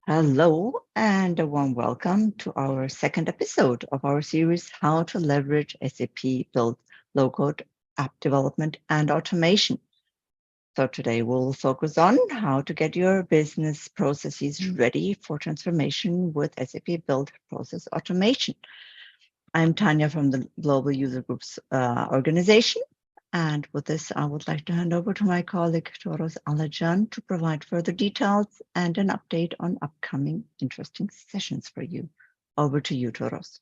Hello, and a warm welcome to our second episode of our series, How to Leverage SAP Build Low-Code App Development and Automation. So today we'll focus on how to get your business processes ready for transformation with SAP Build Process Automation. I'm Tanya from the Global User Groups organization. And with this, I would like to hand over to my colleague, Toros Alajan, to provide further details and an update on upcoming interesting sessions for you. Over to you, Toros.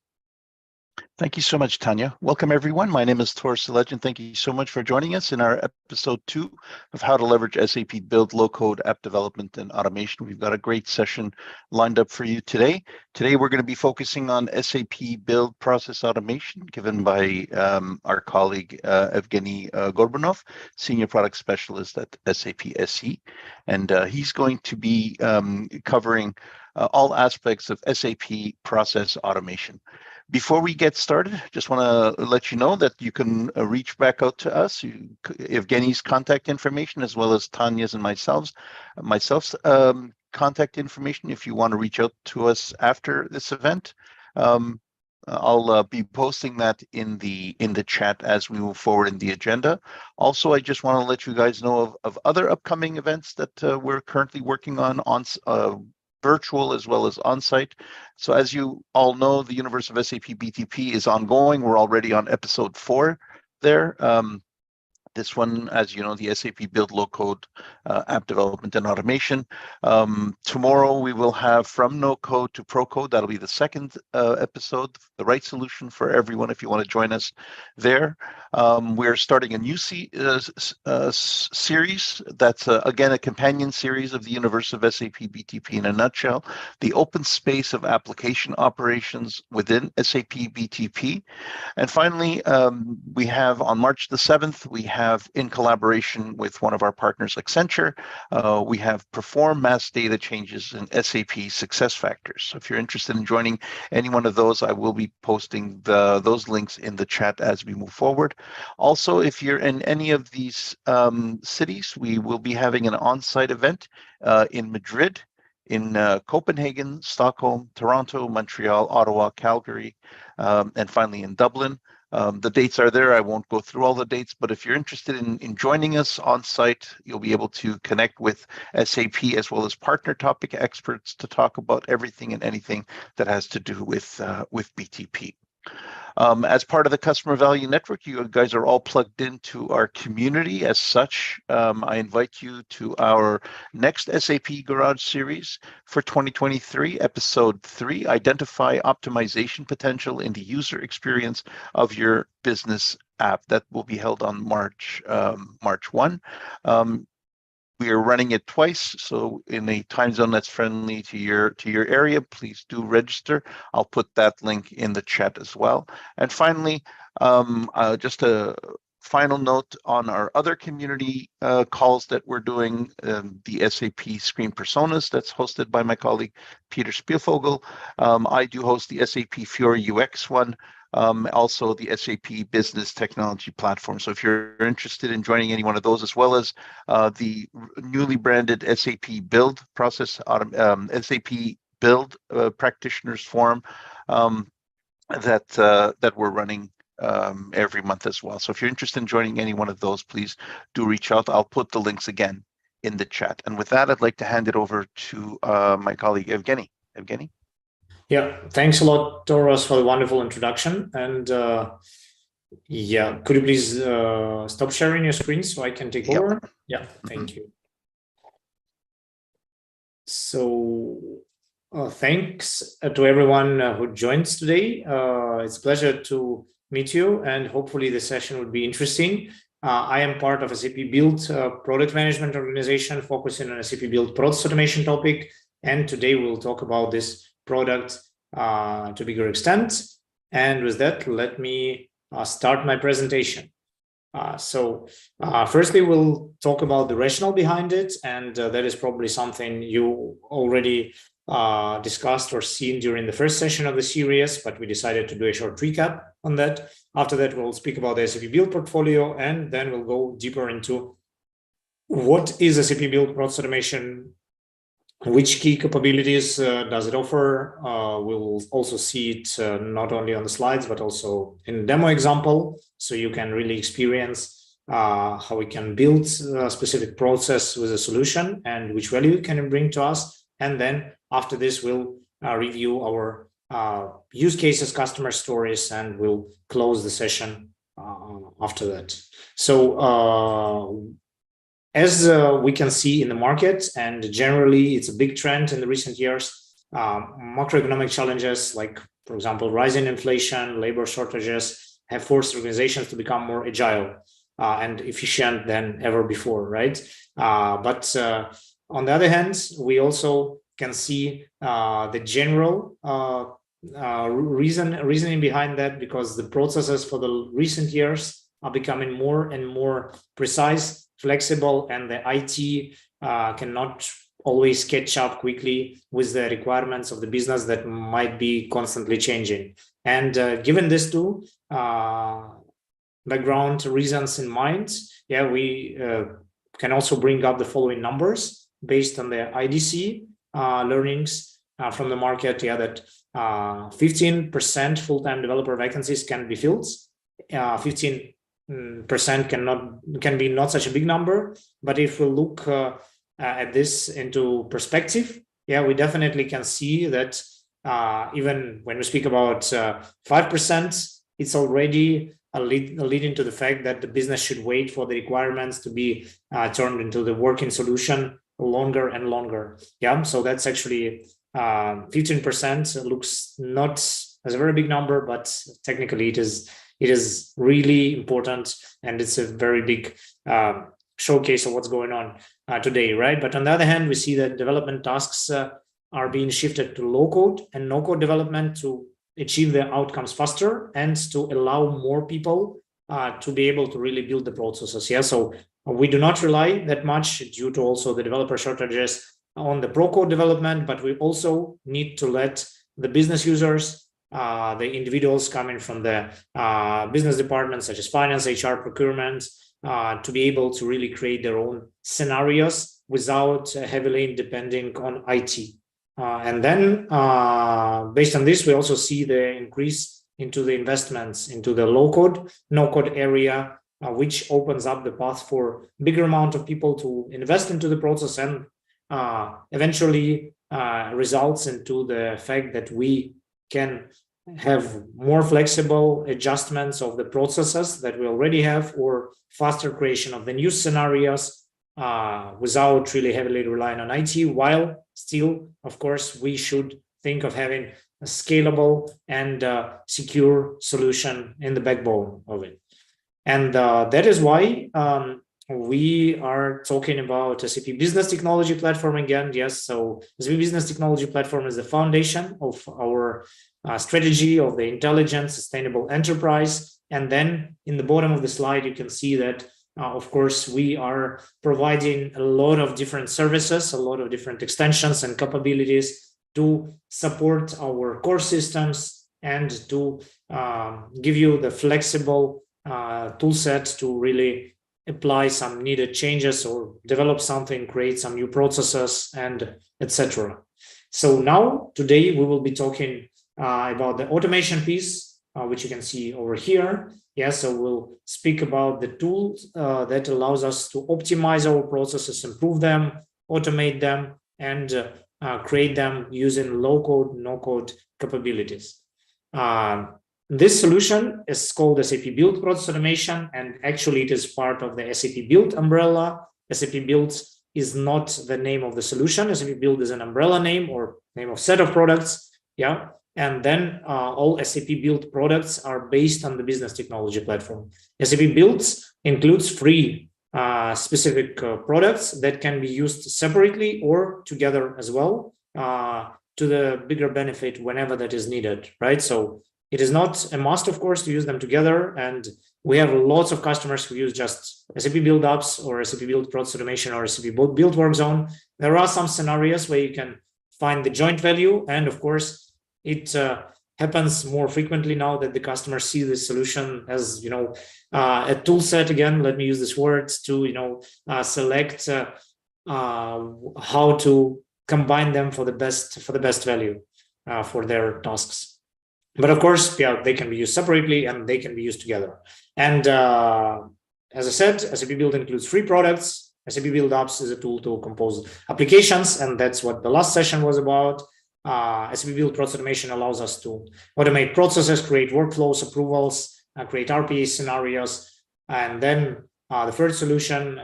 Thank you so much, Tanya. Welcome, everyone. My name is Toros Alajan. Thank you so much for joining us in our episode 2 of how to leverage SAP Build Low-Code App Development and Automation. We've got a great session lined up for you today. Today, we're going to be focusing on SAP Build Process Automation, given by our colleague, Evgeny Gorbanov, Senior Product Specialist at SAP SE. And he's going to be covering all aspects of SAP Process Automation. Before we get started, just want to let you know that you can reach back out to us, Evgeny's contact information, as well as Tanya's and myself's contact information if you want to reach out to us after this event. I'll be posting that in the chat as we move forward in the agenda. Also, I just want to let you guys know of other upcoming events that we're currently working on virtual as well as on-site. So as you all know, the universe of SAP BTP is ongoing. We're already on episode 4 there. This one, as you know, the SAP Build Low-Code App Development and Automation. Tomorrow we will have From No Code to Pro Code. That'll be the second episode, the right solution for everyone if you want to join us there. We're starting a new series that's, again, a companion series of the universe of SAP BTP in a nutshell, the open space of application operations within SAP BTP. And finally, we have on March the 7th, we have in collaboration with one of our partners, Accenture, we have Perform Mass Data Changes in SAP SuccessFactors. So if you're interested in joining any one of those, I will be posting those links in the chat as we move forward. Also, if you're in any of these cities, we will be having an on-site event in Madrid, in Copenhagen, Stockholm, Toronto, Montreal, Ottawa, Calgary, and finally in Dublin. The dates are there. I won't go through all the dates, but if you're interested in joining us on site, you'll be able to connect with SAP as well as partner topic experts to talk about everything and anything that has to do with BTP. As part of the Customer Value Network, you guys are all plugged into our community. As such, I invite you to our next SAP Garage series for 2023, episode 3, Identify Optimization Potential in the User Experience of Your Business App. That will be held on March 1. We are running it twice, so in a time zone that's friendly to your area, please do register. I'll put that link in the chat as well. And finally, just a final note on our other community calls that we're doing, the SAP Screen Personas that's hosted by my colleague Peter Spielvogel. I do host the SAP Fiori UX one. Also the SAP Business Technology Platform. So if you're interested in joining any one of those, as well as the newly branded SAP Build Process, SAP Build Practitioners Forum that we're running every month as well. So if you're interested in joining any one of those, please do reach out. I'll put the links again in the chat. And with that, I'd like to hand it over to my colleague, Evgeny. Evgeny? Yeah, thanks a lot, Toros, for the wonderful introduction. And yeah, could you please stop sharing your screen so I can take over? Yeah, thank you. So thanks to everyone who joins today. It's a pleasure to meet you, and hopefully the session would be interesting. I am part of SAP Build product management organization focusing on SAP Build Process Automation topic. And today we'll talk about this product to a bigger extent. And with that, let me start my presentation. Firstly, we'll talk about the rationale behind it, and that is probably something you already discussed or seen during the first session of the series, but we decided to do a short recap on that. After that, we'll speak about the SAP Build portfolio, and then we'll go deeper into What is SAP Build Process Automation? Which key capabilities does it offer? We'll also see it not only on the slides, but also in demo example. So you can really experience how we can build a specific process with a solution and which value can it bring to us. And then after this, we'll review our use cases, customer stories, and we'll close the session after that. So as we can see in the market, and generally it's a big trend in the recent years, macroeconomic challenges like, for example, rising inflation, labor shortages have forced organizations to become more agile and efficient than ever before, right? But on the other hand, we also can see the general reasoning behind that, because the processes for the recent years are becoming more and more precise, flexible, and the IT cannot always catch up quickly with the requirements of the business that might be constantly changing. And given these two background reasons in mind, we can also bring up the following numbers based on the IDC learnings from the market, that 15% full-time developer vacancies can be filled. 15% can be not such a big number, but if we look at this into perspective, we definitely can see that even when we speak about 5%, it's already leading to the fact that the business should wait for the requirements to be turned into the working solution longer and longer. So that's actually 15% looks not as a very big number, but technically it is really important, and it's a very big showcase of what's going on today, right? But on the other hand, we see that development tasks are being shifted to low-code and no-code development to achieve the outcomes faster and to allow more people to be able to really build the processes. So we do not rely that much, due to also the developer shortages, on the pro-code development, but we also need to let the business users, the individuals coming from the business departments such as finance, HR, procurement, to be able to really create their own scenarios without heavily depending on IT. And then based on this, we also see the increase into the investments into the low-code, no-code area, which opens up the path for bigger amount of people to invest into the process, and eventually results into the fact that we can have more flexible adjustments of the processes that we already have, or faster creation of the new scenarios without really heavily relying on IT, while still, of course, we should think of having a scalable and secure solution in the backbone of it. And that is why we are talking about SAP Business Technology Platform again. So SAP Business Technology Platform is the foundation of our strategy of the intelligent, sustainable enterprise. And then in the bottom of the slide, you can see that, of course, we are providing a lot of different services, a lot of different extensions and capabilities to support our core systems and to give you the flexible tool set to really apply some needed changes or develop something, create some new processes, and etc. So now, today, we will be talking about the automation piece, which you can see over here. So we'll speak about the tools that allows us to optimize our processes, improve them, automate them, and create them using low-code, no-code capabilities. This solution is called SAP Build Process Automation, and actually it is part of the SAP Build umbrella. SAP Build is not the name of the solution. SAP Build is an umbrella name or name of set of products. And then all SAP Build products are based on the Business Technology Platform. SAP Build includes three specific products that can be used separately or together as well, to the bigger benefit whenever that is needed, right? So it is not a must, of course, to use them together. And we have lots of customers who use just SAP Build Apps or SAP Build Process Automation or SAP Build Work Zone. There are some scenarios where you can find the joint value. And of course, it happens more frequently now that the customers see this solution as, a tool set. Again, let me use this word to, select how to combine them for the best value for their tasks. But of course, they can be used separately and they can be used together. And as I said, SAP Build includes 3 products. SAP Build Apps is a tool to compose applications, and that's what the last session was about. SAP Build Process Automation allows us to automate processes, create workflows, approvals, create RPA scenarios, and then the third solution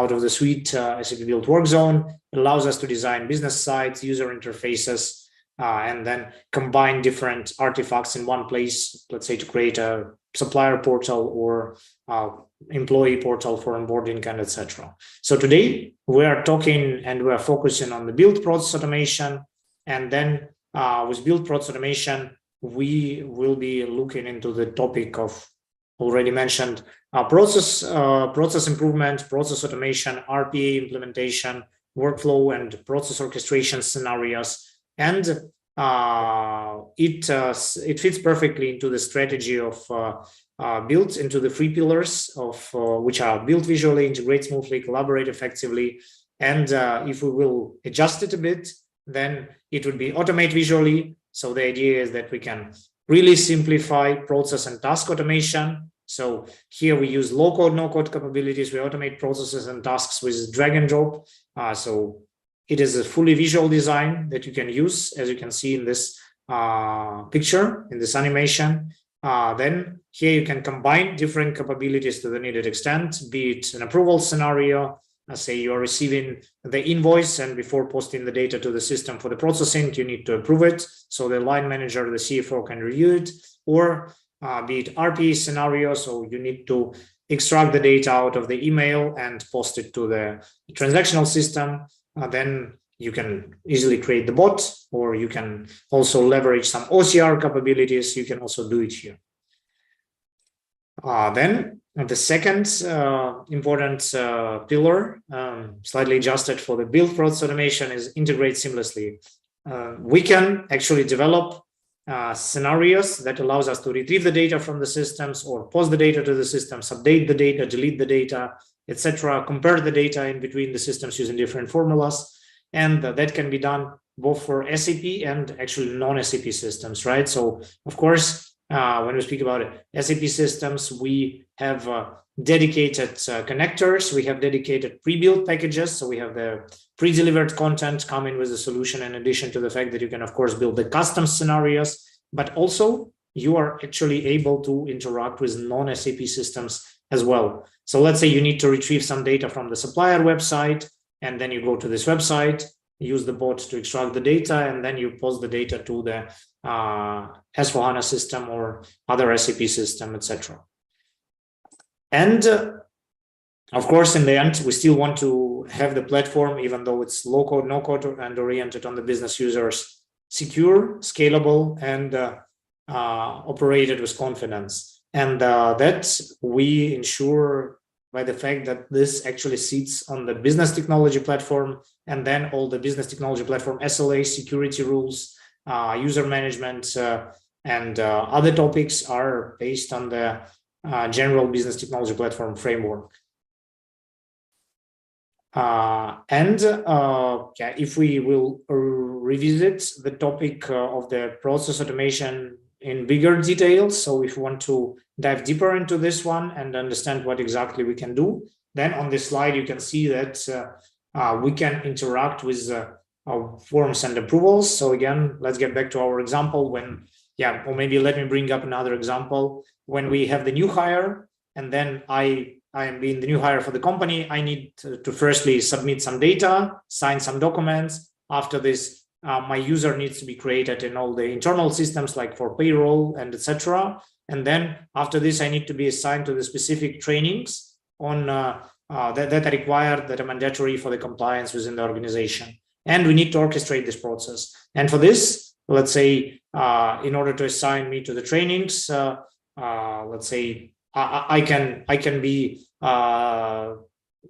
out of the suite, SAP Build Work Zone, allows us to design business sites, user interfaces, and then combine different artifacts in one place, let's say to create a supplier portal or employee portal for onboarding and etc. So today we are talking and we are focusing on the build process automation. And then with build process automation, we will be looking into the topic of already mentioned process improvement, process automation, RPA implementation, workflow and process orchestration scenarios. And it fits perfectly into the strategy of build, into the 3 pillars of which are build visually, integrate smoothly, collaborate effectively. And if we will adjust it a bit, then it would be automate visually. So the idea is that we can really simplify process and task automation. So here we use low-code, no-code capabilities. We automate processes and tasks with drag and drop. So it is a fully visual design that you can use, as you can see in this picture, in this animation. Then here you can combine different capabilities to the needed extent, be it an approval scenario. Say you are receiving the invoice and before posting the data to the system for the processing, you need to approve it. So the line manager, the CFO can review it, or be it RPA scenario. So you need to extract the data out of the email and post it to the transactional system. Then you can easily create the bot, or you can also leverage some OCR capabilities. You can also do it here. Then the second important pillar, slightly adjusted for the build process automation, is integrate seamlessly. We can actually develop scenarios that allows us to retrieve the data from the systems or post the data to the systems, update the data, delete the data, etc., compare the data in between the systems using different formulas. And that can be done both for SAP and actually non-SAP systems, right? So, of course, when we speak about SAP systems, we have dedicated connectors, we have dedicated pre-built packages. So we have the pre-delivered content coming with the solution, in addition to the fact that you can, of course, build the custom scenarios, but also you are actually able to interact with non-SAP systems as well. So let's say you need to retrieve some data from the supplier website, and then you go to this website, use the bot to extract the data, and then you post the data to the S/4HANA system or other SAP system, etc. And of course, in the end, we still want to have the platform, even though it's low-code, no-code, and oriented on the business users, secure, scalable, and operated with confidence. And that we ensure by the fact that this actually sits on the business technology platform, and then all the business technology platform SLA, security rules, user management, and other topics are based on the general business technology platform framework. If we will revisit the topic of the process automation in bigger details, so if we want to dive deeper into this one and understand what exactly we can do, then on this slide you can see that we can interact with forms and approvals. So again, let's get back to our example when, or maybe let me bring up another example. When we have the new hire, and then I am being the new hire for the company, I need to firstly submit some data, sign some documents. After this, my user needs to be created in all the internal systems, like for payroll and etc. And then after this, I need to be assigned to the specific trainings on that are required, that are mandatory for the compliance within the organization. And we need to orchestrate this process. And for this, let's say, in order to assign me to the trainings, let's say I can be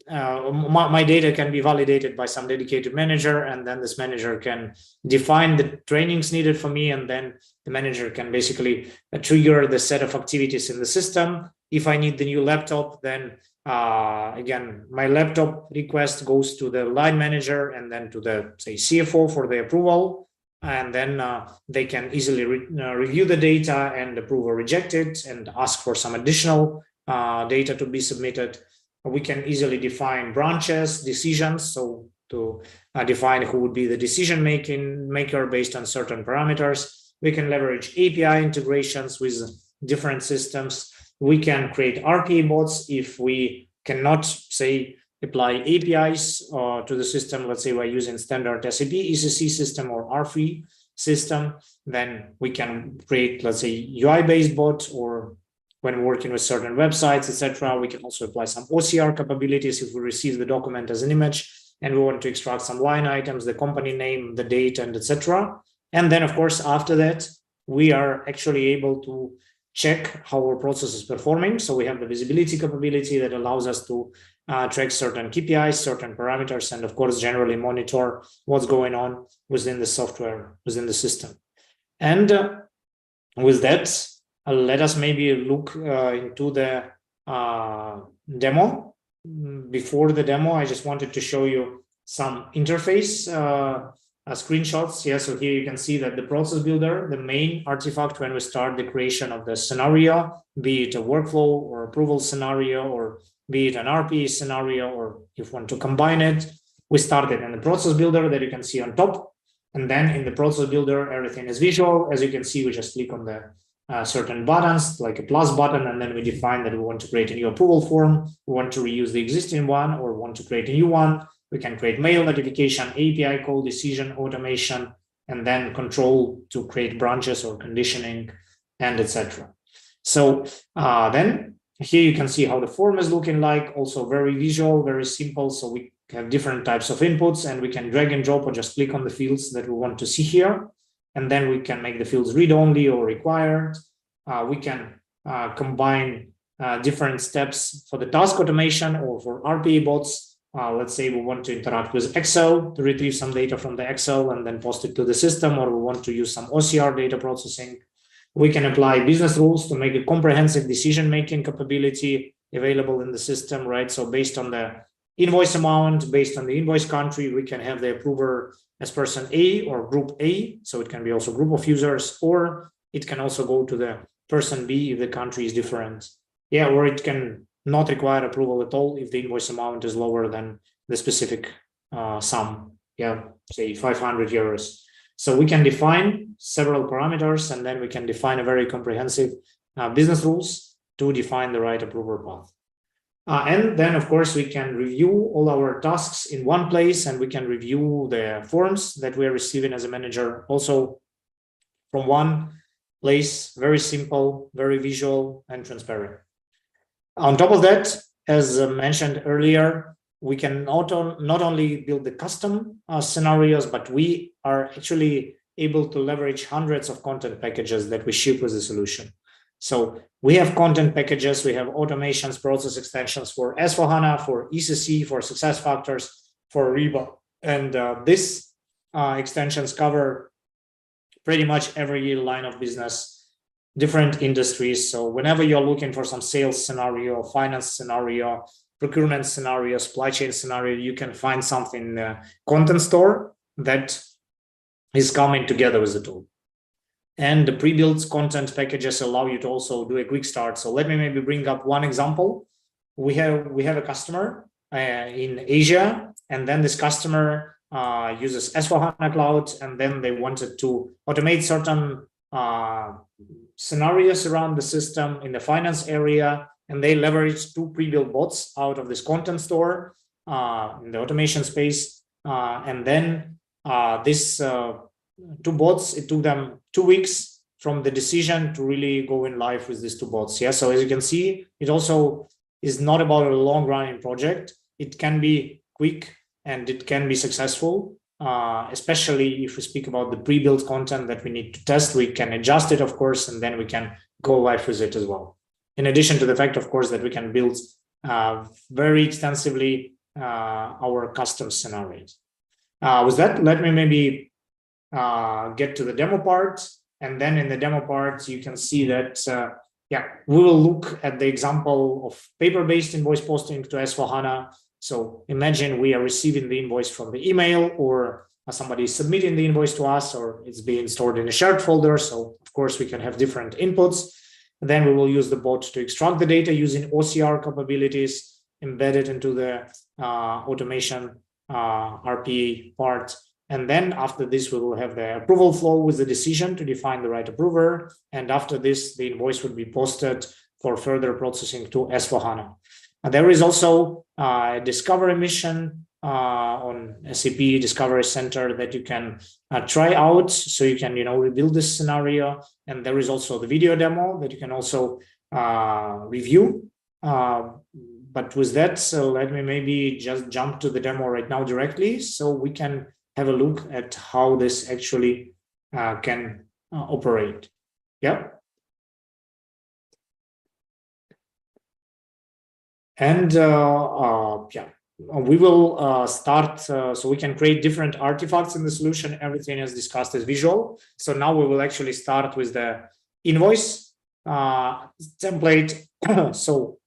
my data can be validated by some dedicated manager, and then this manager can define the trainings needed for me, and then the manager can basically trigger the set of activities in the system. If I need the new laptop, then again, my laptop request goes to the line manager and then to the, say, CFO for the approval, and then they can easily review the data and approve or reject it and ask for some additional data to be submitted. We can easily define branches, decisions, so to define who would be the decision maker based on certain parameters. We can leverage API integrations with different systems. We can create RPA bots if we cannot, say, apply APIs to the system. Let's say we're using standard SAP ECC system or R3 system, then we can create, let's say, UI-based bot, or when working with certain websites, etc., we can also apply some OCR capabilities if we receive the document as an image and we want to extract some line items, the company name, the date, and etc. And then, of course, after that, we are actually able to check how our process is performing. So we have the visibility capability that allows us to track certain KPIs, certain parameters, and of course, generally monitor what's going on within the software, within the system. And with that, let us maybe look into the demo. Before the demo, I just wanted to show you some interface screenshots. Yeah, so here you can see that the process builder, the main artifact when we start the creation of the scenario, be it a workflow or approval scenario, or be it an RPA scenario, or if you want to combine it, we started in the process builder that you can see on top. And then in the process builder, everything is visual. As you can see, we just click on the certain buttons, like a plus button, and then we define that we want to create a new approval form, we want to reuse the existing one, or want to create a new one. We can create mail notification, API call, decision automation, and then control to create branches or conditioning, and etc. So then here you can see how the form is looking like, also very visual, very simple. So we have different types of inputs, and we can drag and drop or just click on the fields that we want to see here. And then we can make the fields read-only or required. We can combine different steps for the task automation or for RPA bots. Let's say we want to interact with Excel to retrieve some data from the Excel and then post it to the system, or we want to use some OCR data processing. We can apply business rules to make a comprehensive decision-making capability available in the system, right? So based on the invoice amount, based on the invoice country, we can have the approver as person A or group A. So it can be also a group of users, or it can also go to the person B if the country is different. Yeah, or it can not require approval at all if the invoice amount is lower than the specific sum. Yeah, say 500 euros. So we can define several parameters, and then we can define a very comprehensive business rules to define the right approver path. And then, of course, we can review all our tasks in one place, and we can review the forms that we are receiving as a manager also from one place. Very simple, very visual, and transparent. On top of that, as mentioned earlier, we can not only build the custom scenarios, but we are actually able to leverage hundreds of content packages that we ship with the solution. So we have content packages, we have automations, process extensions for S/4HANA, for ECC, for SuccessFactors, for Ariba. And these extensions cover pretty much every line of business, different industries. So whenever you're looking for some sales scenario, finance scenario, procurement scenario, supply chain scenario, you can find something in the content store that is coming together with the tool. And the pre-built content packages allow you to also do a quick start. So let me maybe bring up one example. We have a customer in Asia, and then this customer uses S/4HANA Cloud, and then they wanted to automate certain scenarios around the system in the finance area, and they leveraged two pre-built bots out of this content store in the automation space. And then this two bots, it took them 2 weeks from the decision to really go in live with these two bots. Yeah, so as you can see, it also is not about a long-running project. It can be quick and it can be successful, especially if we speak about the pre-built content that we need to test. We can adjust it, of course, and then we can go live with it as well. In addition to the fact, of course, that we can build very extensively our custom scenarios. With that, let me maybe get to the demo part. And then in the demo part, you can see that, we will look at the example of paper-based invoice posting to S/4HANA. So imagine we are receiving the invoice from the email, or somebody is submitting the invoice to us, or it's being stored in a shared folder. So of course, we can have different inputs. And then we will use the bot to extract the data using OCR capabilities embedded into the automation RPA part. And then after this, we will have the approval flow with the decision to define the right approver. And after this, the invoice would be posted for further processing to S/4HANA. And there is also a discovery mission on SAP Discovery Center that you can try out. So you can, rebuild this scenario. And there is also the video demo that you can also review. But with that, so let me maybe just jump to the demo right now directly, so we can have a look at how this actually can operate. Yeah. And we will start, so we can create different artifacts in the solution. Everything as discussed is visual. So now we will actually start with the invoice template. So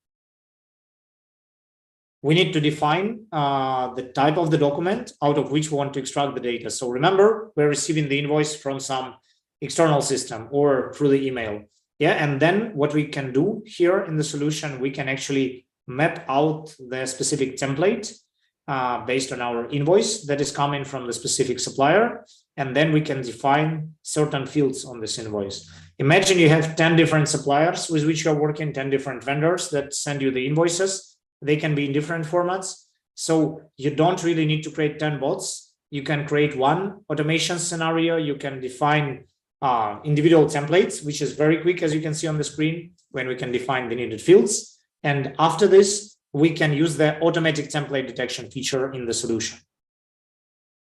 we need to define the type of the document out of which we want to extract the data. So remember, we're receiving the invoice from some external system or through the email. Yeah, and then what we can do here in the solution, we can actually map out the specific template based on our invoice that is coming from the specific supplier. And then we can define certain fields on this invoice. Imagine you have 10 different suppliers with which you're working, 10 different vendors that send you the invoices. They can be in different formats. So you don't really need to create 10 bots. You can create one automation scenario. You can define individual templates, which is very quick, as you can see on the screen, when we can define the needed fields. And after this, we can use the automatic template detection feature in the solution.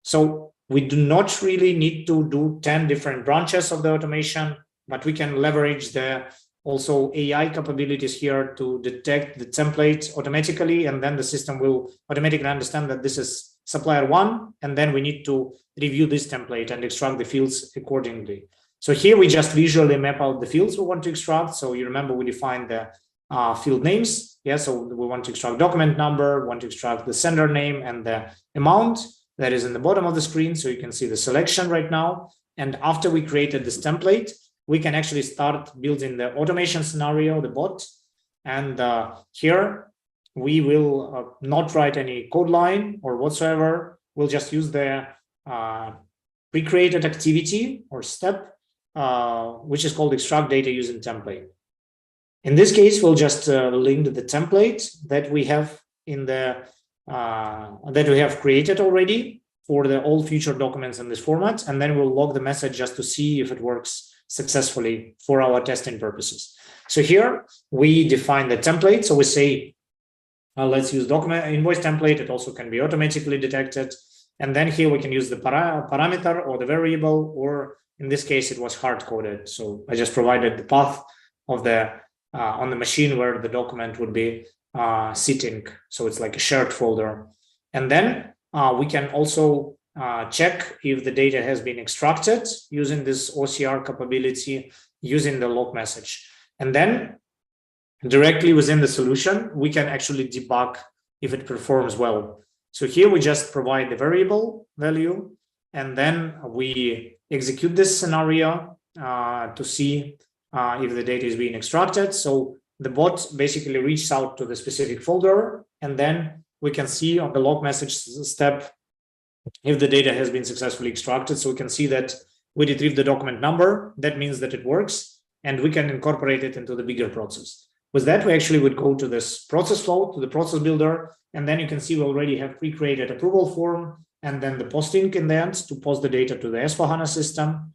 So we do not really need to do 10 different branches of the automation, but we can leverage the also AI capabilities here to detect the template automatically, and then the system will automatically understand that this is supplier one, and then we need to review this template and extract the fields accordingly. So here we just visually map out the fields we want to extract. So you remember we defined the field names. Yeah, so we want to extract document number, want to extract the sender name and the amount that is in the bottom of the screen. So you can see the selection right now. And after we created this template, we can actually start building the automation scenario, the bot. And here we will not write any code line or whatsoever. We'll just use the pre-created activity or step, which is called extract data using template. In this case, we'll just link the template that we have in the that we have created already for the all future documents in this format, and then we'll log the message just to see if it works successfully for our testing purposes. So here we define the template. So we say, let's use document invoice template. It also can be automatically detected. And then here we can use the parameter or the variable, or in this case, it was hard coded. So I just provided the path of the on the machine where the document would be sitting. So it's like a shared folder. And then we can also check if the data has been extracted using this OCR capability, using the log message. And then directly within the solution, we can actually debug if it performs well. So here we just provide the variable value, and then we execute this scenario to see if the data is being extracted. So the bot basically reaches out to the specific folder, and then we can see on the log message step if the data has been successfully extracted. So we can see that we retrieve the document number. That means that it works, and we can incorporate it into the bigger process. With that, we actually would go to this process flow, to the process builder, and then you can see we already have pre-created approval form, and then the posting in the end to post the data to the S/4HANA system.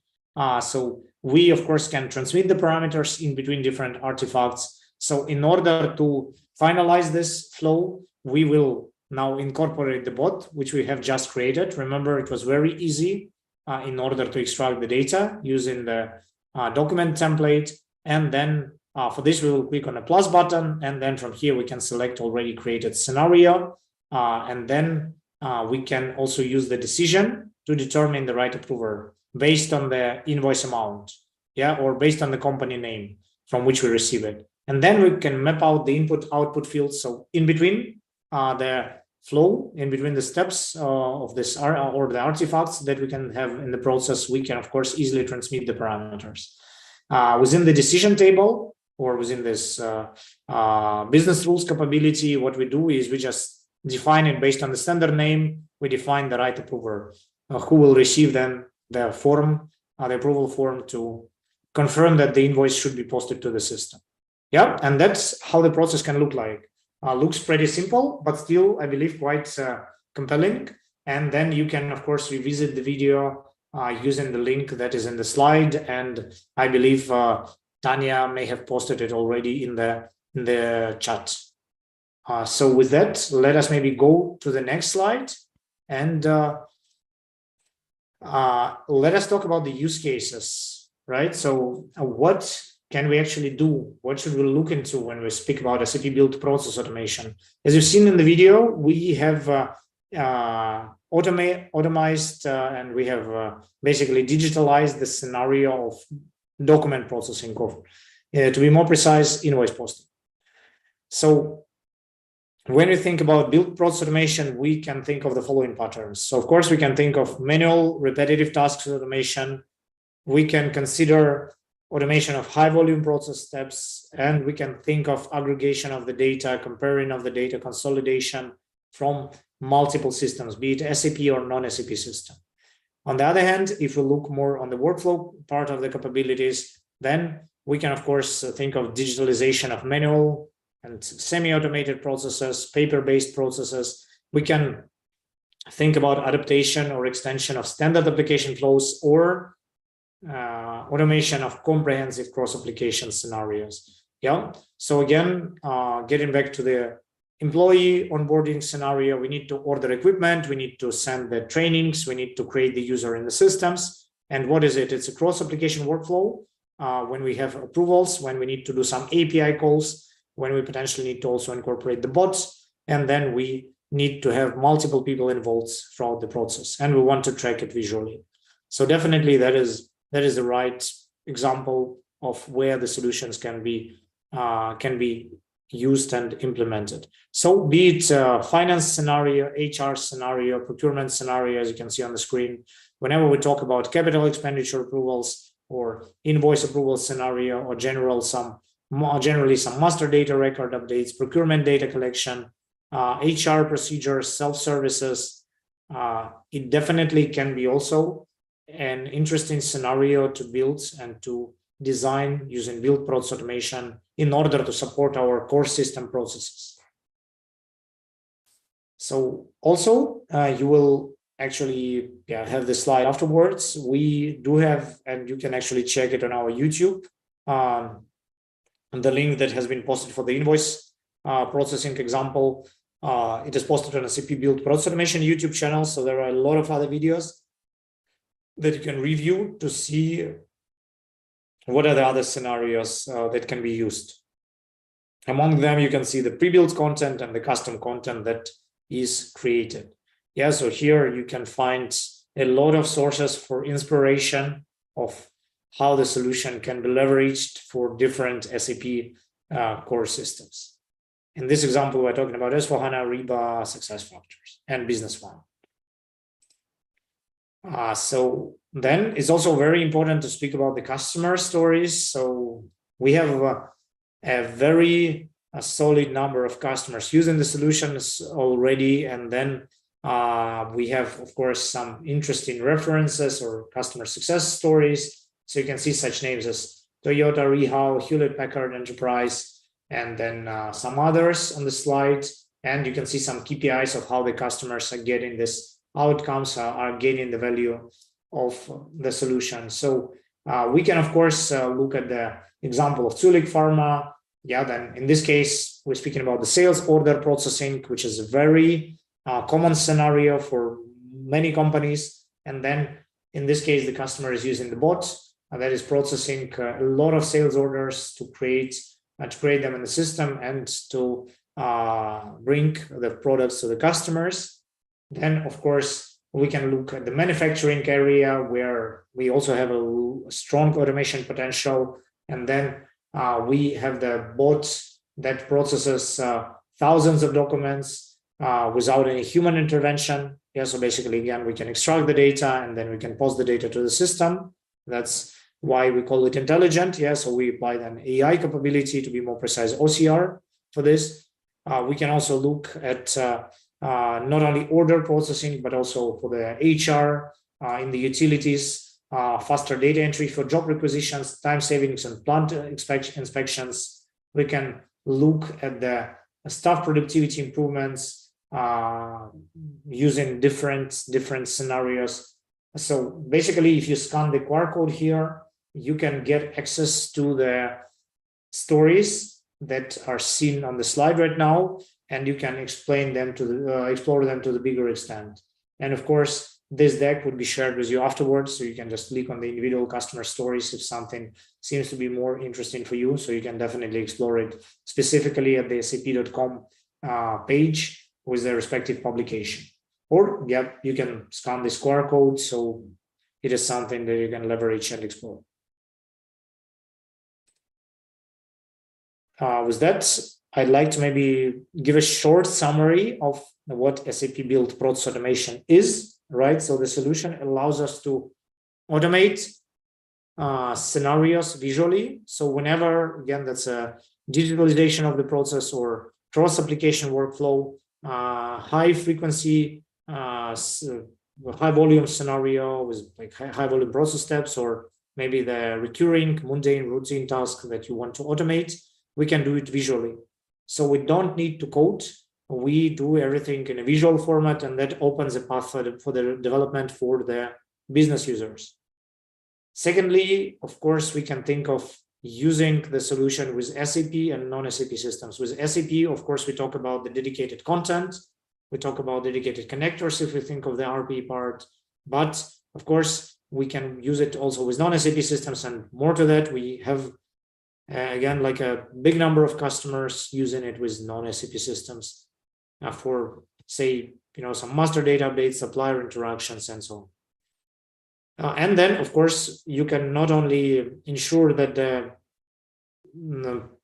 So we, of course, can transmit the parameters in between different artifacts. So in order to finalize this flow, we will now incorporate the bot, which we have just created. Remember, it was very easy in order to extract the data using the document template. And then For this, we will click on the plus button, and then from here we can select already created scenario, and then we can also use the decision to determine the right approver based on the invoice amount, or based on the company name from which we receive it. And then we can map out the input-output fields. So in between the flow, in between the steps of this or the artifacts that we can have in the process, we can, of course, easily transmit the parameters. Within the decision table or within this business rules capability, what we do is we just define it based on the standard name. We define the right approver who will receive then the form, the approval form to confirm that the invoice should be posted to the system. And that's how the process can look like. Looks pretty simple, but still, I believe, quite compelling. And then you can, of course, revisit the video using the link that is in the slide. And I believe Tanya may have posted it already in the chat. So with that, let us maybe go to the next slide. And let us talk about the use cases, right? So what can we actually do? What should we look into when we speak about SAP Build Process Automation? As you've seen in the video, we have automized and we have basically digitalized the scenario of document processing, to be more precise, invoice posting. So when we think about build process automation, we can think of the following patterns. So of course, we can think of manual repetitive tasks automation. We can consider automation of high volume process steps, and we can think of aggregation of the data, comparing of the data, consolidation from multiple systems, be it SAP or non-SAP system. On the other hand, if we look more on the workflow part of the capabilities, then we can, of course, think of digitalization of manual and semi-automated processes, paper-based processes. We can think about adaptation or extension of standard application flows or automation of comprehensive cross-application scenarios. So again, getting back to the employee onboarding scenario, we need to order equipment, we need to send the trainings, we need to create the user in the systems. And what is it? It's a cross-application workflow when we have approvals, when we need to do some API calls, when we potentially need to also incorporate the bots, and then we need to have multiple people involved throughout the process, and we want to track it visually. So definitely that is the right example of where the solutions can be used and implemented. So be it finance scenario, HR scenario, procurement scenario, as you can see on the screen, whenever we talk about capital expenditure approvals or invoice approval scenario, or generally some master data record updates, procurement data collection, HR procedures, self-services, it definitely can be also an interesting scenario to build and to design using build process automation in order to support our core system processes. So also you will actually have the slide afterwards. We do have, and you can actually check it on our YouTube, the link that has been posted for the invoice processing example. It is posted on a SAP Build Process Automation YouTube channel. So there are a lot of other videos that you can review to see what are the other scenarios that can be used. Among them, you can see the pre-built content and the custom content that is created. So here you can find a lot of sources for inspiration of how the solution can be leveraged for different SAP core systems. In this example, we're talking about S/4HANA, Ariba, SuccessFactors, and Business One. So then it's also very important to speak about the customer stories. So we have a very solid number of customers using the solutions already. And then we have, of course, some interesting references or customer success stories. So you can see such names as Toyota, Rehau, Hewlett-Packard Enterprise, and then some others on the slide. And you can see some KPIs of how the customers are getting this outcomes, are gaining the value of the solution. So we can, of course, look at the example of Zulich Pharma. Then in this case, we're speaking about the sales order processing, which is a very common scenario for many companies. And then in this case, the customer is using the bot that is processing a lot of sales orders to create them in the system and to bring the products to the customers. Then, of course, we can look at the manufacturing area where we also have a strong automation potential. And then we have the bot that processes thousands of documents without any human intervention. Yeah, so basically, again, we can extract the data and then we can post the data to the system. That's why we call it intelligent. Yeah, so we apply an AI capability, to be more precise, OCR for this. We can also look at not only order processing, but also for the HR in the utilities, faster data entry for job requisitions, time savings and plant inspections. We can look at the staff productivity improvements using different scenarios. So basically, if you scan the QR code here, you can get access to the stories that are seen on the slide right now, and you can explain them to the, explore them to the bigger extent. And of course, this deck would be shared with you afterwards, so you can just click on the individual customer stories if something seems to be more interesting for you. So you can definitely explore it specifically at the sap.com page with the respective publication. Or yeah, you can scan this QR code, so it is something that you can leverage and explore. With that, I'd like to maybe give a short summary of what SAP Build Process Automation is, right? So the solution allows us to automate scenarios visually. So whenever, again, that's a digitalization of the process or cross-application workflow, high frequency, high volume scenario with like high volume process steps, or maybe the recurring mundane routine task that you want to automate, we can do it visually. So we don't need to code. We do everything in a visual format, and that opens a path for the development for the business users. Secondly, of course, we can think of using the solution with SAP and non-SAP systems. With SAP, of course, we talk about the dedicated content. We talk about dedicated connectors if we think of the RP part. But of course, we can use it also with non-SAP systems, and more to that, we have again, like a big number of customers using it with non-SAP systems for, say, some master data updates, supplier interactions, and so on. And then, of course, you can not only ensure that the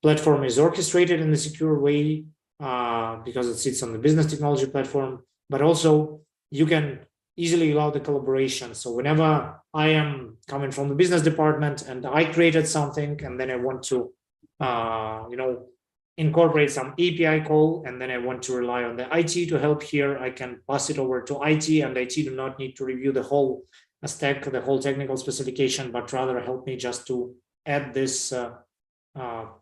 platform is orchestrated in a secure way because it sits on the business technology platform, but also you can easily allow the collaboration. So whenever I am coming from the business department and I created something, and then I want to, incorporate some API call, and then I want to rely on the IT to help here, I can pass it over to IT, and IT do not need to review the whole stack, the whole technical specification, but rather help me just to add this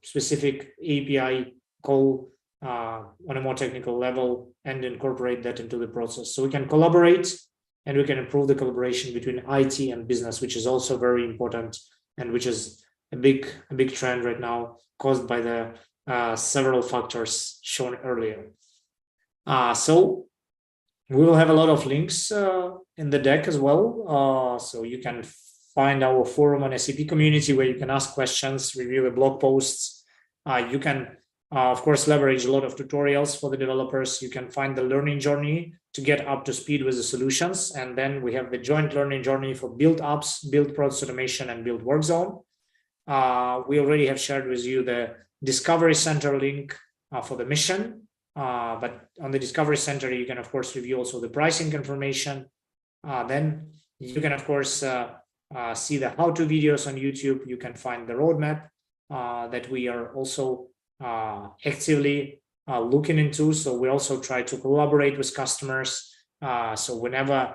specific API call on a more technical level and incorporate that into the process. So we can collaborate, and we can improve the collaboration between IT and business, which is also very important, and which is a big trend right now, caused by the several factors shown earlier. So we will have a lot of links in the deck as well. So you can find our forum on SAP community where you can ask questions, review the blog posts. You can of course, leverage a lot of tutorials for the developers. You can find the learning journey to get up to speed with the solutions. And then we have the joint learning journey for Build Apps, Build Process Automation, and Build Work Zone. We already have shared with you the Discovery Center link for the mission. But on the Discovery Center, you can, of course, review also the pricing information. Then you can, of course, see the how-to videos on YouTube. You can find the roadmap that we are also actively looking into. So we also try to collaborate with customers. So whenever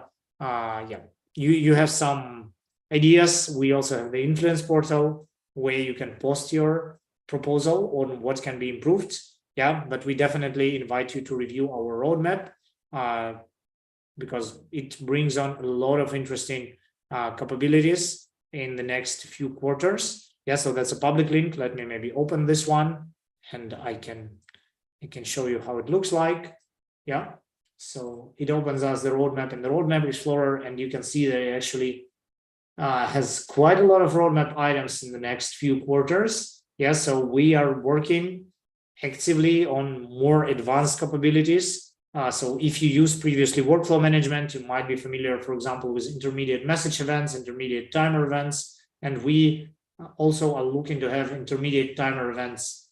you have some ideas, we also have the influence portal where you can post your proposal on what can be improved. Yeah, but we definitely invite you to review our roadmap because it brings on a lot of interesting capabilities in the next few quarters. Yeah, so that's a public link. Let me maybe open this one, and I can show you how it looks like. Yeah, so it opens us the roadmap in the Roadmap Explorer, and you can see that actually has quite a lot of roadmap items in the next few quarters. Yeah, so we are working actively on more advanced capabilities. So if you use previously workflow management, you might be familiar, for example, with intermediate message events, intermediate timer events, and we also are looking to have intermediate timer events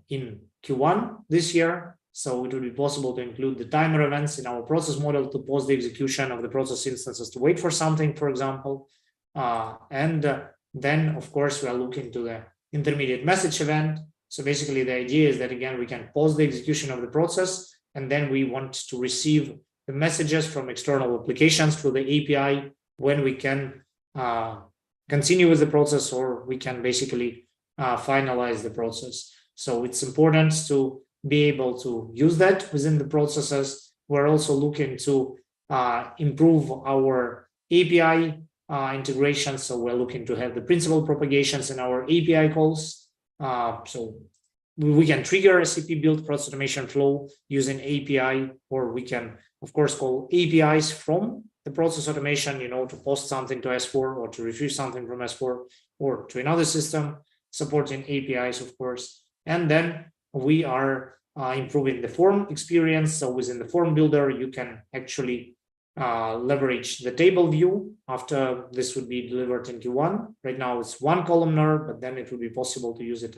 in Q1 this year. So it will be possible to include the timer events in our process model to pause the execution of the process instances to wait for something, for example. Then, of course, we are looking to the intermediate message event. So basically, the idea is that, again, we can pause the execution of the process, and then we want to receive the messages from external applications through the API when we can continue with the process, or we can basically finalize the process. So it's important to be able to use that within the processes. We're also looking to improve our API integration. So we're looking to have the principal propagations in our API calls. So we can trigger SAP Build Process Automation flow using API, or we can, of course, call APIs from the process automation, to post something to S4 or to retrieve something from S4 or to another system supporting APIs, of course. And then we are improving the form experience. So within the form builder, you can actually leverage the table view after this would be delivered in Q1. Right now it's one columnar, but then it will be possible to use it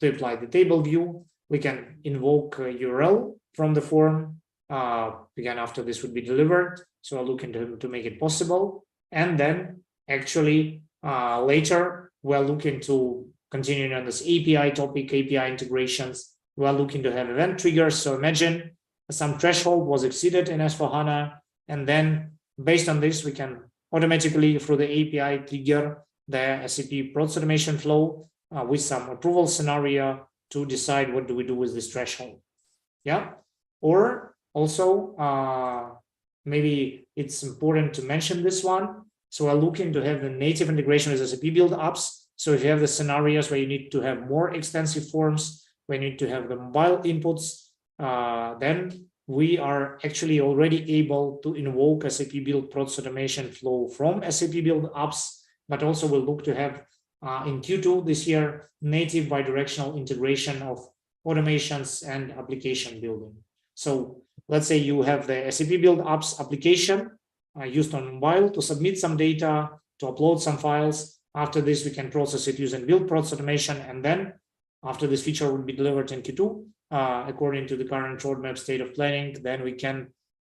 to apply the table view. We can invoke a URL from the form again after this would be delivered. So I'll look into to make it possible. And then actually later we're looking to continuing on this API topic, API integrations. We're looking to have event triggers. So imagine some threshold was exceeded in S4HANA, and then based on this, we can automatically through the API trigger the SAP Process Automation flow with some approval scenario to decide what do we do with this threshold. Yeah. Or also maybe it's important to mention this one. So we're looking to have the native integration with SAP Build Apps. So if you have the scenarios where you need to have more extensive forms, where you need to have the mobile inputs, then we are actually already able to invoke SAP Build Process Automation flow from SAP Build Apps, but also we'll look to have in Q2 this year, native bidirectional integration of automations and application building. So let's say you have the SAP Build Apps application used on mobile to submit some data, to upload some files. After this, we can process it using Build Process Automation. And then after this feature will be delivered in Q2, according to the current roadmap state of planning, then we can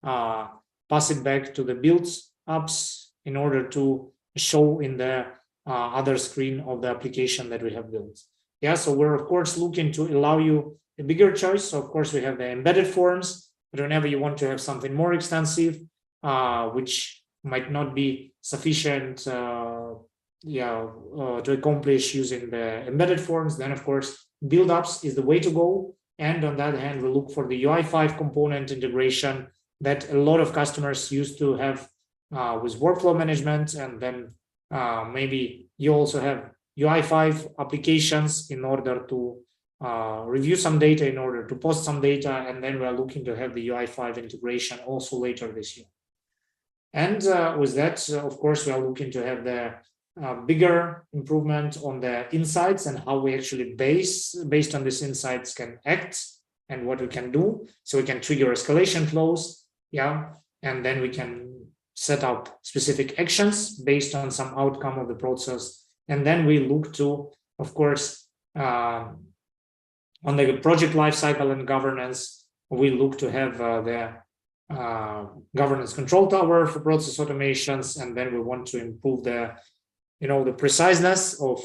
pass it back to the Build Apps in order to show in the other screen of the application that we have built. Yeah, so we're of course looking to allow you a bigger choice. So of course we have the embedded forms, but whenever you want to have something more extensive, which might not be sufficient to accomplish using the embedded forms, then of course Build Apps is the way to go. And on the other hand, we look for the UI5 component integration that a lot of customers used to have with workflow management. And then maybe you also have UI5 applications in order to review some data, in order to post some data. And then we're looking to have the UI5 integration also later this year. And with that, of course, we are looking to have the bigger improvement on the insights and how we actually based on these insights can act and what we can do. So we can trigger escalation flows, yeah, and then we can set up specific actions based on some outcome of the process. And then we look to, of course, on the project lifecycle and governance, we look to have the governance control tower for process automations, and then we want to improve the the preciseness of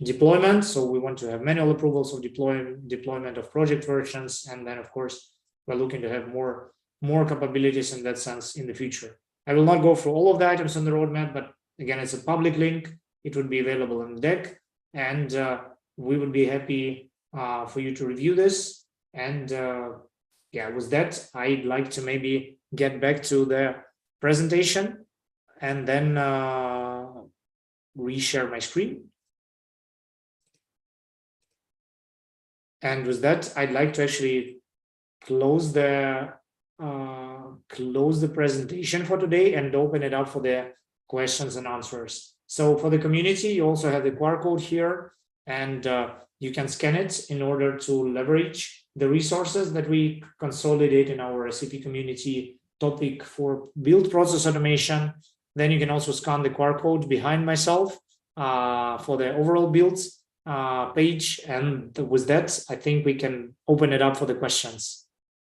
deployment. So we want to have manual approvals of deployment of project versions. And then, of course, we're looking to have more capabilities in that sense in the future. I will not go through all of the items on the roadmap, but again, it's a public link. It would be available on the deck. And we would be happy for you to review this. And with that, I'd like to maybe get back to the presentation and then reshare my screen. And with that, I'd like to actually close the presentation for today and open it up for the questions and answers. So for the community, you also have the QR code here, and you can scan it in order to leverage the resources that we consolidate in our SAP community topic for build process automation. Then you can also scan the QR code behind myself for the overall builds page. And with that, I think we can open it up for the questions.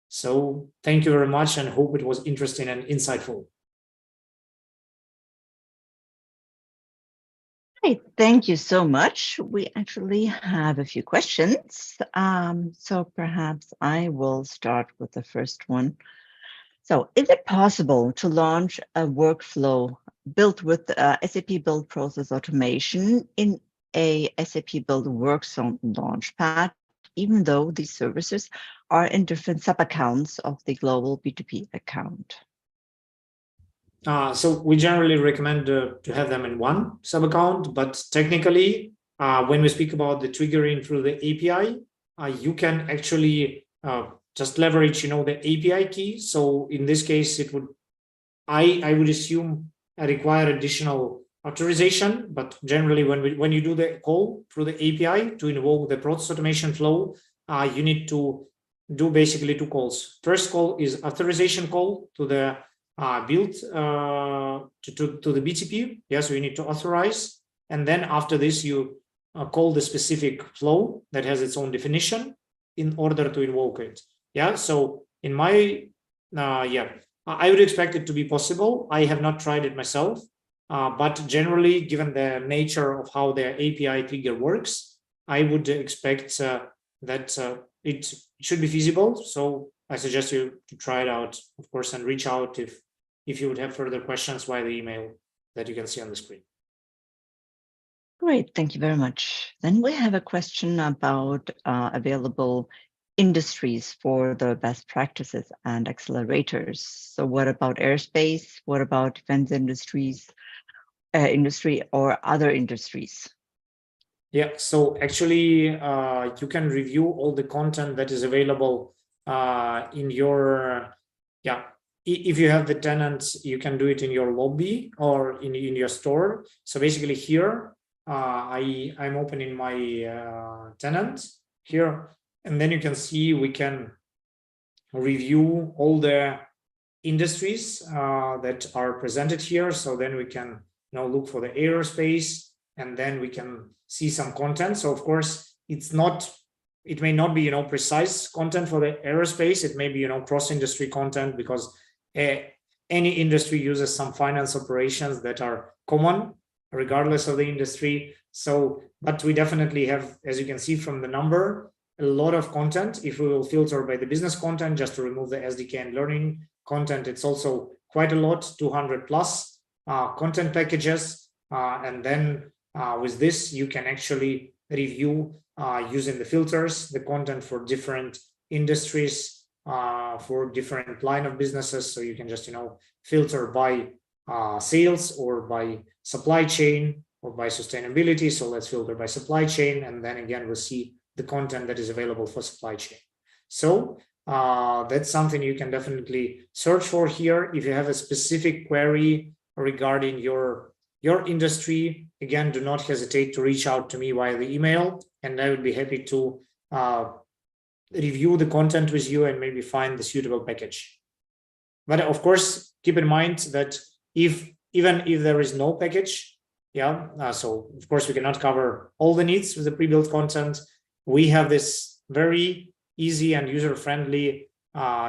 So thank you very much, and hope it was interesting and insightful. Great, thank you so much. We actually have a few questions. So perhaps I will start with the first one. So is it possible to launch a workflow built with SAP Build Process Automation in a SAP Build Work Zone launchpad, even though these services are in different sub-accounts of the global B2P account? So we generally recommend to have them in one sub-account, but technically, when we speak about the triggering through the API, you can actually just leverage, the API key. So in this case, it would, I would assume, require additional authorization. But generally, when you do the call through the API to invoke the process automation flow, you need to do basically two calls. First call is authorization call to the build to the BTP. So you need to authorize, and then after this you call the specific flow that has its own definition in order to invoke it. So in my I would expect it to be possible. I have not tried it myself, but generally, given the nature of how the API trigger works, I would expect that it should be feasible. So I suggest you to try it out, of course, and reach out if you would have further questions via the email that you can see on the screen. Great, thank you very much. Then we have a question about available industries for the best practices and accelerators. So what about aerospace? What about defense industry or other industries? So actually, you can review all the content that is available in your, if you have the tenants, you can do it in your lobby or in your store. So basically here, I'm opening my tenant here, and then you can see we can review all the industries that are presented here. So then we can now look for the aerospace, and then we can see some content. So of course, it may not be, precise content for the aerospace. It may be, cross-industry content, because any industry uses some finance operations that are common regardless of the industry. So, but we definitely have, as you can see from the number, a lot of content. If we will filter by the business content, just to remove the SDK and learning content, it's also quite a lot, 200 plus content packages. And then with this, you can actually review using the filters, the content for different industries, for different line of businesses. So you can just, filter by sales or by supply chain or by sustainability. So let's filter by supply chain. And then again, we'll see the content that is available for supply chain. So that's something you can definitely search for here. If you have a specific query regarding your industry, again, do not hesitate to reach out to me via the email, and I would be happy to review the content with you and maybe find the suitable package. But of course, keep in mind that even if there is no package, so of course we cannot cover all the needs with the pre-built content. We have this very easy and user-friendly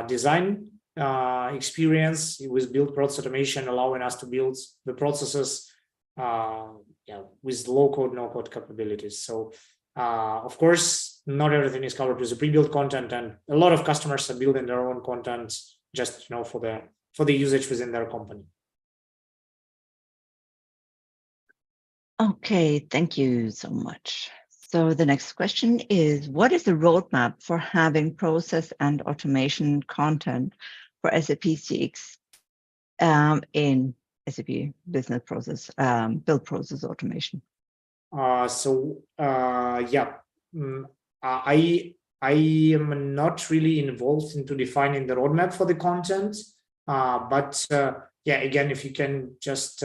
design experience with Build Process Automation, allowing us to build the processes with low-code, no-code capabilities. So of course, not everything is covered with the pre-built content, and a lot of customers are building their own content just for the usage within their company. Okay, thank you so much. So the next question is, what is the roadmap for having process and automation content for SAP CX in SAP Business Process, Build Process Automation? I am not really involved into defining the roadmap for the content, but again, if you can just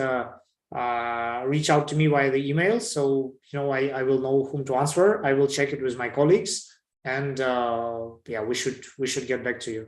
reach out to me via the email. So, I will know whom to answer. I will check it with my colleagues, and yeah, we should get back to you.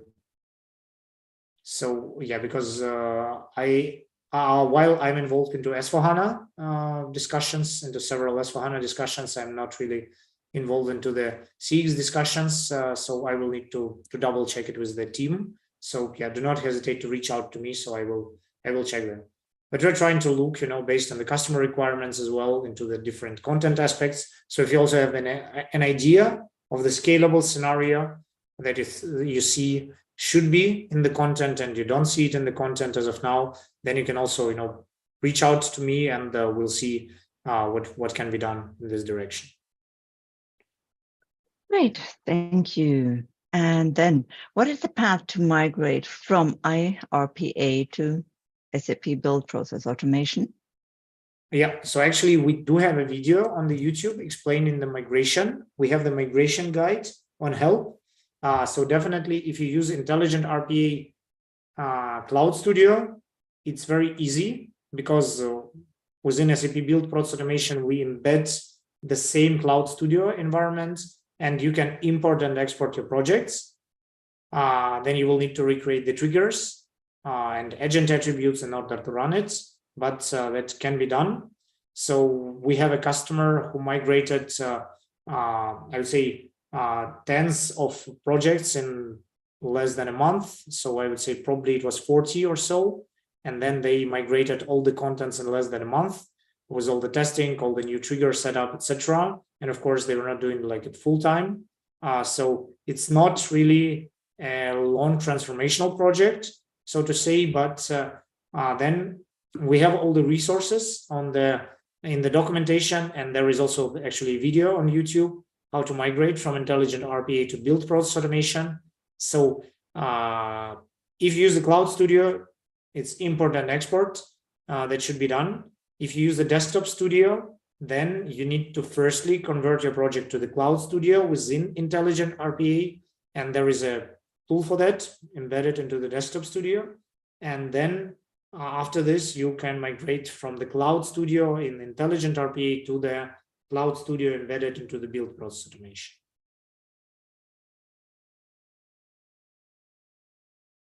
So yeah, because while I'm involved into S4HANA discussions, into several S4HANA discussions, I'm not really involved into the CX discussions. So I will need to double check it with the team. So yeah, do not hesitate to reach out to me. So I will check them. But we're trying to look, based on the customer requirements as well, into the different content aspects. So if you also have an idea of the scalable scenario that you see should be in the content and you don't see it in the content as of now, then you can also, reach out to me, and we'll see what can be done in this direction. Great, thank you. And then what is the path to migrate from IRPA to SAP Build Process Automation? Yeah, so actually we do have a video on the YouTube explaining the migration. We have the migration guide on help. So definitely if you use Intelligent RPA Cloud Studio, it's very easy because within SAP Build Process Automation, we embed the same Cloud Studio environment, and you can import and export your projects. Then you will need to recreate the triggers and agent attributes in order to run it, but that can be done. So we have a customer who migrated, I would say, tens of projects in less than a month. So I would say probably it was 40 or so. And then they migrated all the contents in less than a month with all the testing, all the new trigger setup, etc. And of course, they were not doing like it full time. So it's not really a long transformational project, so to say, but then we have all the resources in the documentation, and there is also actually a video on YouTube how to migrate from Intelligent RPA to Build Process Automation. So if you use the Cloud Studio, it's import and export that should be done. If you use the Desktop Studio, then you need to firstly convert your project to the Cloud Studio within Intelligent RPA, and there is a tool for that embedded into the Desktop Studio. And then after this, you can migrate from the Cloud Studio in Intelligent RPA to the Cloud Studio embedded into the Build Process Automation.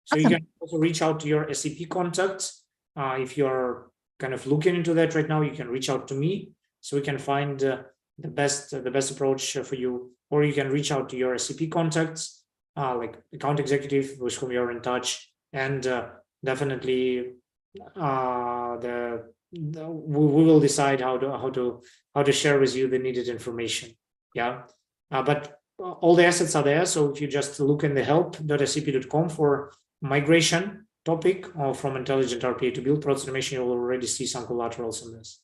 So you can also reach out to your SAP contacts. If you're kind of looking into that right now, you can reach out to me so we can find the best approach for you. Or you can reach out to your SAP contacts, like account executive with whom you're in touch, and definitely we will decide how to share with you the needed information. Yeah, but all the assets are there. So if you just look in the help.sap.com for migration topic or from Intelligent RPA to Build Process Automation, you'll already see some collaterals on this.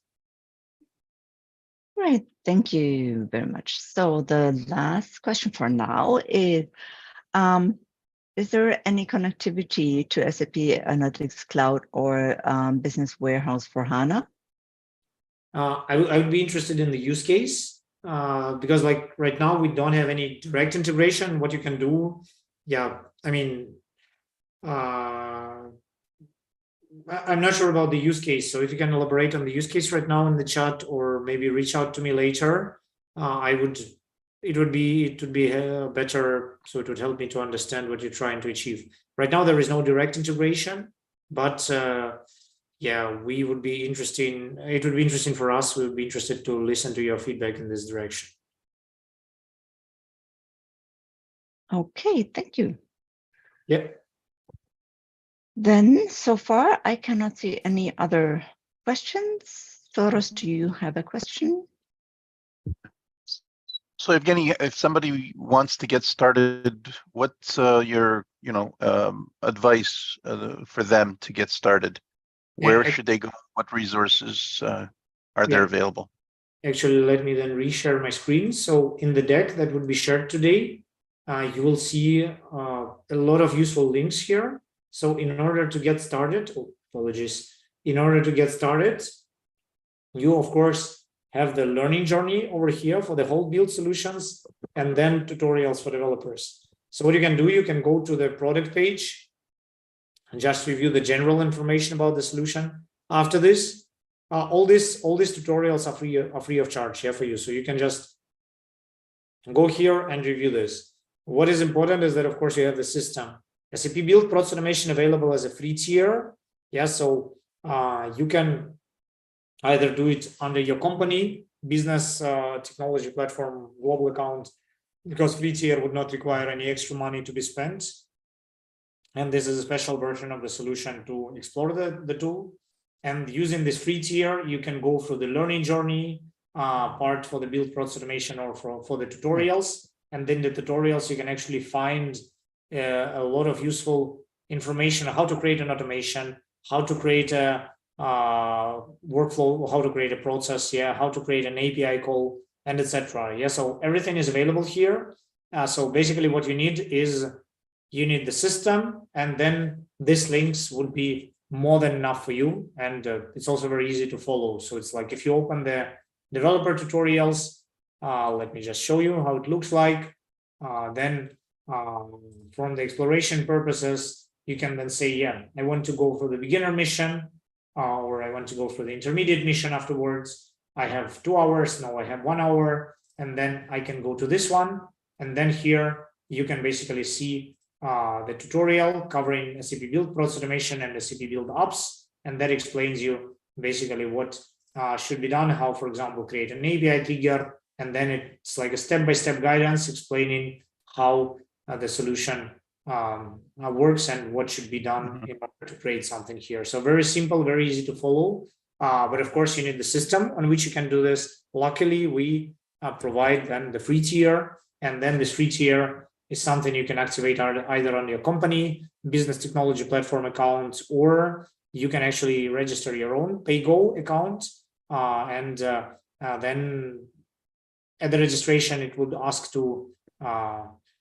Right, thank you very much. So the last question for now is there any connectivity to SAP Analytics Cloud or Business Warehouse for HANA? I would be interested in the use case because like right now we don't have any direct integration. What you can do, yeah, I mean, I'm not sure about the use case. So if you can elaborate on the use case right now in the chat, or maybe reach out to me later, it would be better. So it would help me to understand what you're trying to achieve. Right now, there is no direct integration, but yeah, it would be interesting for us. We would be interested to listen to your feedback in this direction. Okay, thank you. Yep. Then so far, I cannot see any other questions. Soros, do you have a question? So Evgeny, if somebody wants to get started, what's your advice for them to get started? Where should they go? What resources are there available? Actually, let me then reshare my screen. So in the deck that would be shared today, you will see a lot of useful links here. So in order to get started, in order to get started, you of course have the learning journey over here for the whole build solutions, and then tutorials for developers. So what you can do, you can go to the product page and just review the general information about the solution. After this, all these tutorials are free of charge here for you. So you can just go here and review this. What is important is that, of course, you have the system. SAP Build Process Automation available as a free tier. Yeah, so you can either do it under your company, business technology platform, global account, because free tier would not require any extra money to be spent. And this is a special version of the solution to explore the tool. And using this free tier, you can go through the learning journey part for the Build Process Automation or for the tutorials. And then the tutorials, you can actually find a lot of useful information on how to create an automation, how to create a workflow, how to create a process, how to create an API call, and etc. So everything is available here. So basically what you need is you need the system, and then these links would be more than enough for you. And it's also very easy to follow. So it's like if you open the developer tutorials, let me just show you how it looks like. Then from the exploration purposes, you can then say, I want to go for the beginner mission, or I want to go for the intermediate mission afterwards. I have 2 hours, now I have 1 hour, and then I can go to this one. And then here you can basically see the tutorial covering SAP Build Process Automation and SAP Build Apps, and that explains you basically what should be done, how, for example, create an API trigger, and then it's like a step-by-step guidance explaining how the solution works and what should be done in order to create something here. So very simple, very easy to follow, but of course you need the system on which you can do this. Luckily, we provide then the free tier, and then this free tier is something you can activate either on your company business technology platform account, or you can actually register your own PayGo account, and then at the registration it would ask to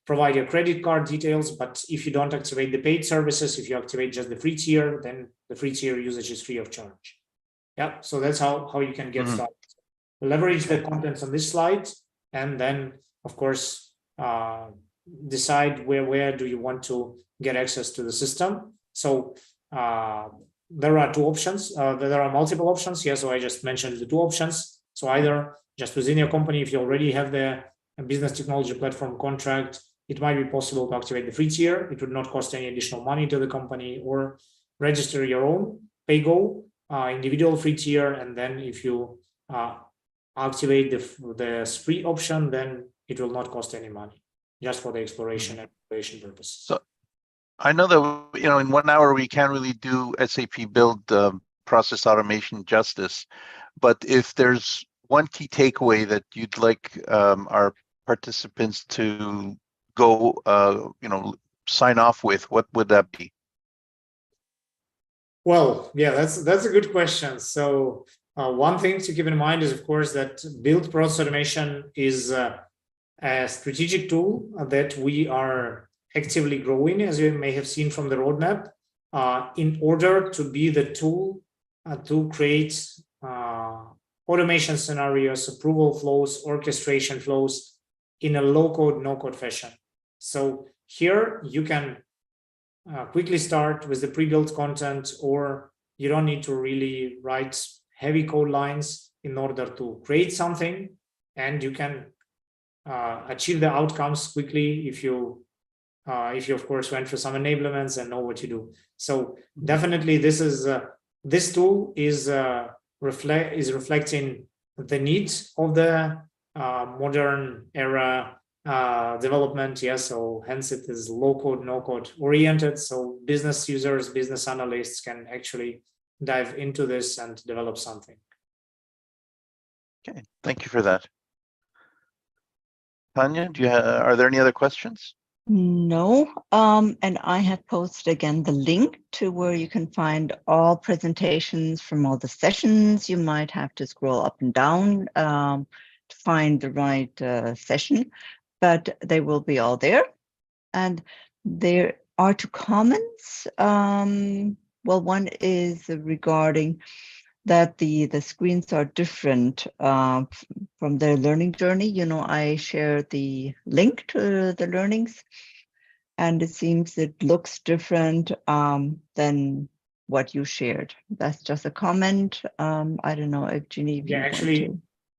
provide your credit card details. But if you don't activate the paid services, if you activate just the free tier, then the free tier usage is free of charge. So that's how you can get started. Leverage the contents on this slide, and then of course decide where do you want to get access to the system. So there are 2 options. There are multiple options here, so I just mentioned the 2 options. So either just within your company, if you already have the business technology platform contract, it might be possible to activate the free tier. It would not cost any additional money to the company, or register your own PayGo individual free tier, and then if you activate the free option, then it will not cost any money, just for the exploration and evaluation purpose. So I know that in 1 hour we can't really do SAP Build Process Automation justice, but if there's one key takeaway that you'd like our participants to go, sign off with, what would that be? Well, that's a good question. So one thing to keep in mind is, of course, that Build Process Automation is a strategic tool that we are actively growing, as you may have seen from the roadmap, in order to be the tool to create automation scenarios, approval flows, orchestration flows in a low-code, no-code fashion. So here you can quickly start with the pre-built content, or you don't need to really write heavy code lines in order to create something, and you can achieve the outcomes quickly if you of course went for some enablements and know what you do. So definitely this tool is reflecting the needs of the modern era development. So hence it is low code, no code oriented. So business users, business analysts can actually dive into this and develop something. Okay, thank you for that. Tanya, are there any other questions? No, and I have posted again the link to where you can find all presentations from all the sessions. You might have to scroll up and down to find the right session, but they will be all there. And there are 2 comments. Well, one is regarding that the screens are different from their learning journey. I share the link to the learnings, and it seems it looks different than what you shared. That's just a comment. I don't know if Jeannie, if Yeah, you actually,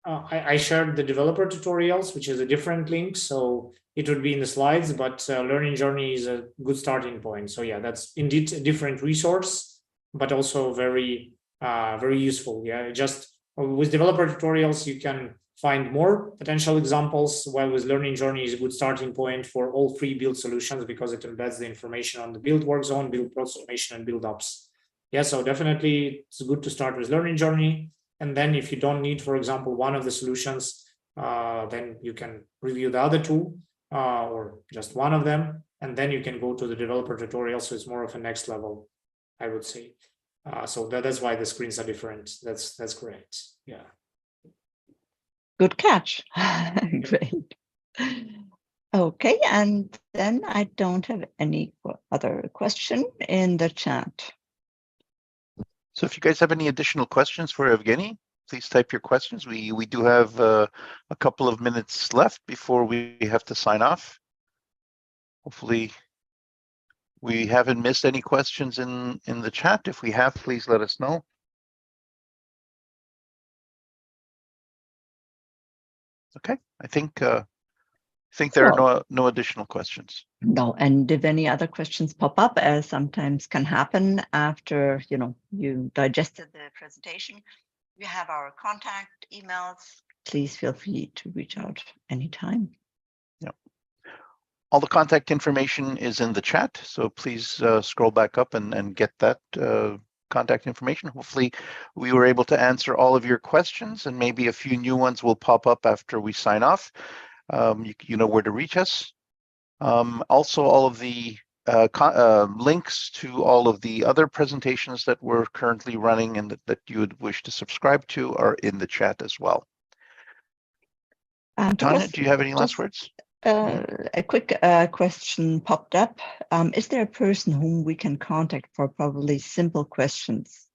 want to. I shared the developer tutorials, which is a different link. So it would be in the slides, but Learning Journey is a good starting point. So yeah, that's indeed a different resource, but also very, very useful. Yeah, just with developer tutorials, you can find more potential examples, while with Learning Journey is a good starting point for all three build solutions because it embeds the information on the Build Work Zone, Build Process Automation, and Build Apps. Yeah, so definitely it's good to start with Learning Journey. And then if you don't need, for example, one of the solutions, then you can review the other two or just one of them. And then you can go to the developer tutorial. So it's more of a next level, I would say. So that's why the screens are different. That's correct. Yeah. Good catch. Great. Okay, and then I don't have any other question in the chat. So if you guys have any additional questions for Evgeny, please type your questions. We do have a couple of minutes left before we have to sign off. Hopefully we haven't missed any questions in the chat. If we have, please let us know. Okay, I think there are no additional questions. No, and if any other questions pop up, as sometimes can happen after you digested the presentation, we have our contact emails. Please feel free to reach out anytime. Yeah. All the contact information is in the chat, so please scroll back up and get that contact information. Hopefully we were able to answer all of your questions, and maybe a few new ones will pop up after we sign off. You know where to reach us. Also, all of the links to all of the other presentations that we're currently running and that you would wish to subscribe to are in the chat as well. Tanya, do you have any last words? A quick question popped up. Is there a person whom we can contact for probably simple questions?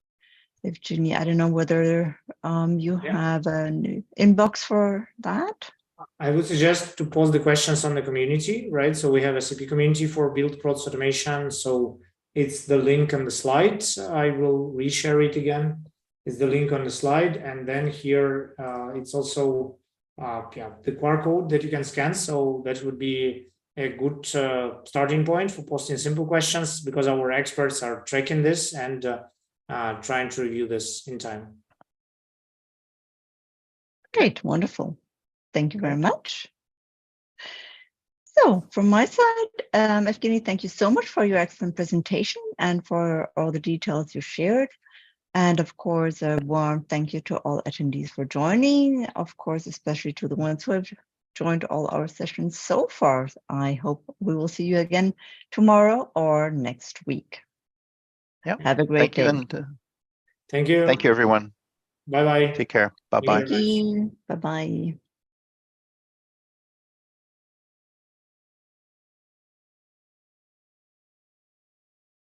If Jeannie, I don't know whether you have an inbox for that. I would suggest to post the questions on the community, right? So we have a SAP community for Build Process Automation. So it's the link on the slide. I will reshare it again. It's the link on the slide. And then here it's also the QR code that you can scan. So that would be a good starting point for posting simple questions, because our experts are tracking this and trying to review this in time. Great, wonderful. Thank you very much. So from my side, Evgeny, thank you so much for your excellent presentation and for all the details you shared. And of course, a warm thank you to all attendees for joining. Of course, especially to the ones who have joined all our sessions so far. I hope we will see you again tomorrow or next week. Yeah. Have a great day. Thank you. Thank you, everyone. Bye-bye. Take care. Bye-bye. Thank you. Bye-bye.